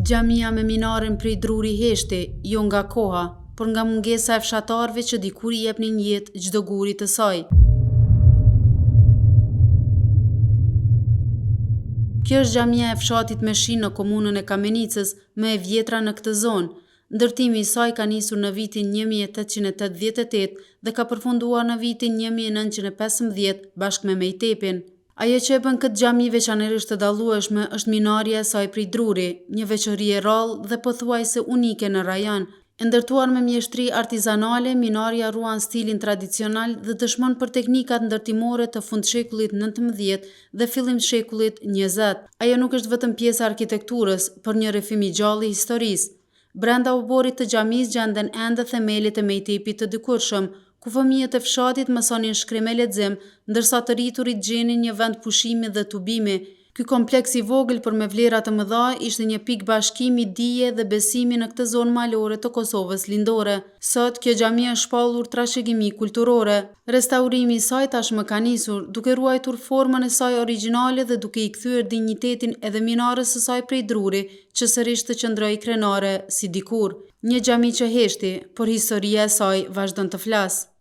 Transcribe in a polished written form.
Xhamia me minarin prej Druri Heshti, jo nga koha, por nga mungesa e fshatarëve që dikur i jepnin jetë çdo guri të saj. Kjo është xhamia e fshatit Meshin në komunën e Kamenicës, më e vjetra në këtë zonë. Ndërtimi i saj ka nisur në vitin 1888 dhe ka përfunduar në vitin 1915 bashkë me Mejtepin. Ajo që e bën këtë xhami veçanërisht të dallueshme është minarja e saj prej Druri, një veçori e rrallë dhe pothuajse unike në rajon. E ndërtuar me mjeshtri artizanale, minarja ruan stilin tradicional dhe dëshmon për teknikat ndërtimore të fund shekullit 19 dhe fillim shekullit 20. Ajo nuk është vetëm pjesë e arkitekturës, por një rrëfim i gjallë i historisë. Brenda oborit të xhamisë gjenden ende themelit e Mejtepit të dikurshëm, ku fëmijët e fshatit mësonin shkrim e lexim, ndërsa të rriturit gjenin një vend pushimi dhe tubimi. Ky kompleks i vogël por me vlera të mëdha ishte një pikë bashkimi dije dhe besimi në këtë zonë malore të Kosovës lindore. Sot kjo xhami është shpallur trashëgimi kulturore. Restaurimi i saj tashmë ka nisur, duke ruajtur formën e saj origjinale dhe duke i kthyer dinjitetin edhe minarës së saj prej Druri, që sërish të qëndrojë krenare si dikur. Një xhami që heshti, por historia e saj vazhdon të flasë.